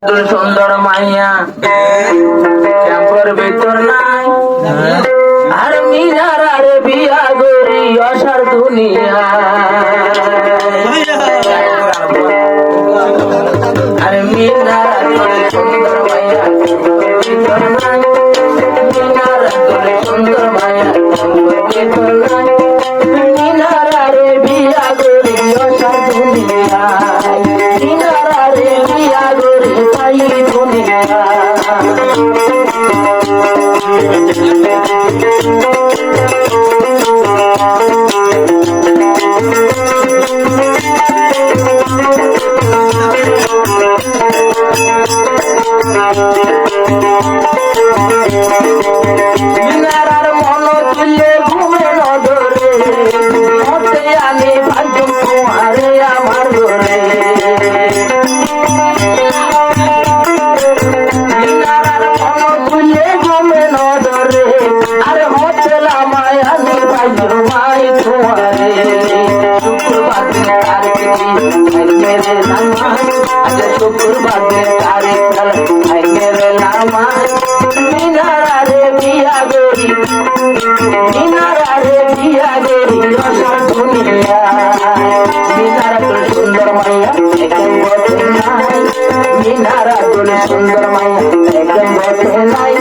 সুন্দর মাইয়া শ্যাম্পুর ভিতর নাই আর মিনার আরে বিয়া গরি অসার দুনিয়া আর মিনার সুন্দর মাইয়া ভিতর নাই মিনার সুন্দর মাইয়া ভিতর নাই মিনার আরে বিয়া গরি অসার দুনিয়া মিনার আরে বিয়া গরি তাই দুনিয়া মিনারার মন তুলে ঘুমে নজরে মতে আমি ভাজুম তোমারে আমার ঘরে মিনারার মন তুলে ঘুমে নজরে আরে হতে লামায় আমি ভাজুম মাই তোমারে শুক্রবারে তারিখ মেরে নামাজ আজ শুক্রবারে তারিখ মেরে নামাজ মিনারে বিয়া গরি মিনারে বিয়া গরি অসার দুনিয়া মিনারা তোর সুন্দর মাইয়া একদম বসে নাই মিনারা তোর সুন্দর মাইয়া একদম বসে নাই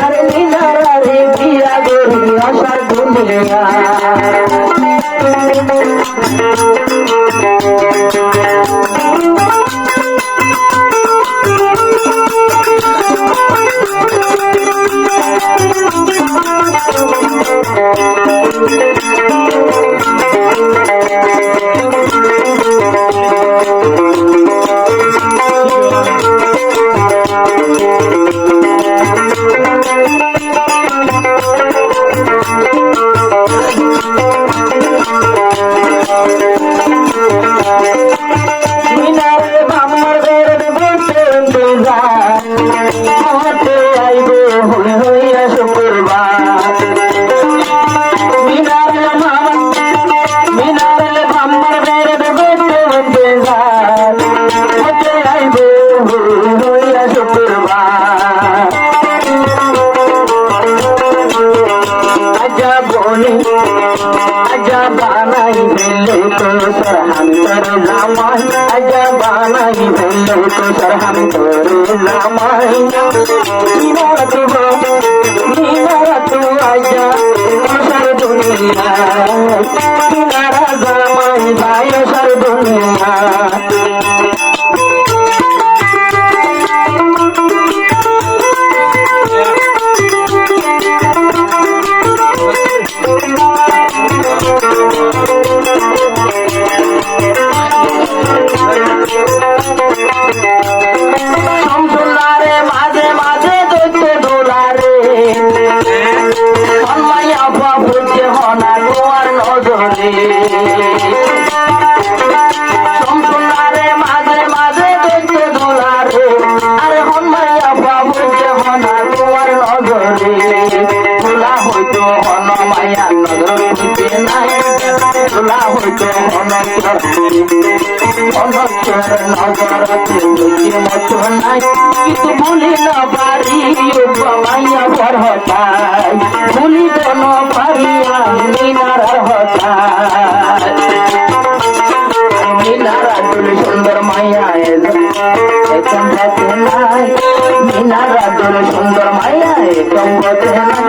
আরে মিনারে বিয়া গরি অসার দুনিয়া आजा बानाई भेले तो सर हम तेरे लामाई आजा बानाई भेले तो सर हम तेरे लामाई मीना तू आजा सर दुनिया किनारा जामाई भाई सर दुनिया সমতুলারে মাঝে মাঝে দেখতে দোলারে সন্মাই আপা বুঝে হনা তোমার নজরে সমতুলারে মাঝে মাঝে দেখতে দোলারে আরে হন্মাই আপা বুঝে হনা তোমার নজরে তোলা হইতো হন মায়া নজর বুঝে নাই তোলা হইতো হন অনক্ষর নজরতে বুঝি মত নাই কিন্তু ভুলি না পারি মাইয়া পর হতাই ভুলি তো না পারি মিনার হতাই মিনারা দুল সুন্দর মাইয়া একদম বসে নাই মিনারা দুল সুন্দর মাইয়া একদম বসে নাই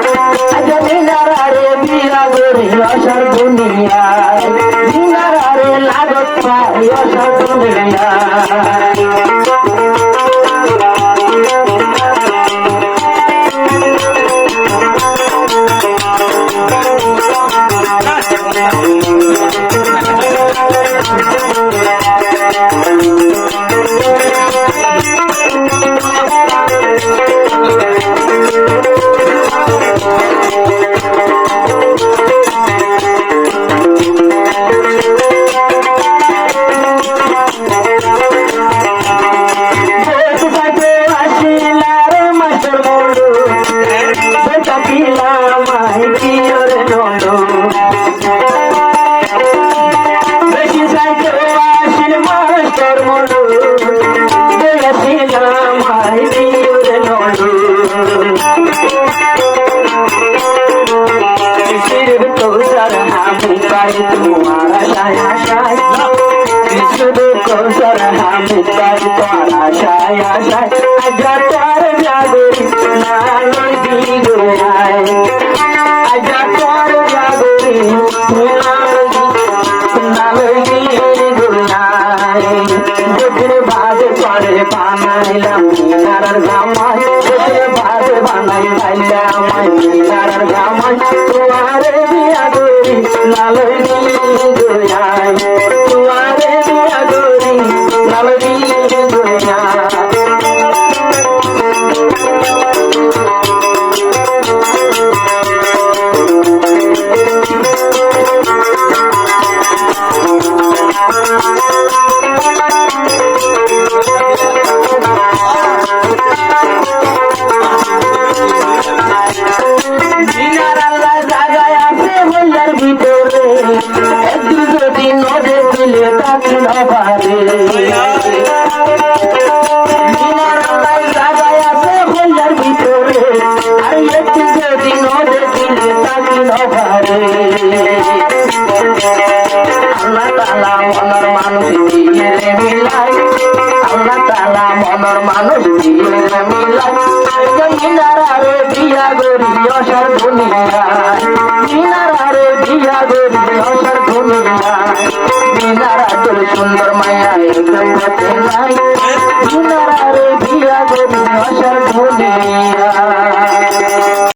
আজ মিনারা রে বিয়া গরি অসার দুনিয়া মিনারা রে লাগত পাই অসার দুনিয়া তোমায় দিও রে নয়ন সির কৌশল আমি পাই তোমার আশায় আশায় শুধু কৌশল আমি পাই তোমার আশায় আশায় আজা তোর জাগরি না লইবি গোয়ায় আজা তোর জাগরি না লইবি গোয়ায় দুপুর ভাত পরে বানাইলাম মিনার জামাই দুপুর ভাত বানাই খাইলাম মিনার জামাই তোমারে বিয়া করি না লইবি গোয়ায় তোমারে বিয়া করি না লইবি গোয়ায় আল্লাহ তাআলা মনের মানুষ দিয়ে মিলাই আল্লাহ তাআলা মনের মানুষ দিয়ে মিলাই মিনারে বিয়া গরি অসার দুনিয়ায় মিনারে বিয়া গরি অসার দুনিয়ায় মিনারা তোর সুন্দর মায়া একদম পথে নাই মিনারা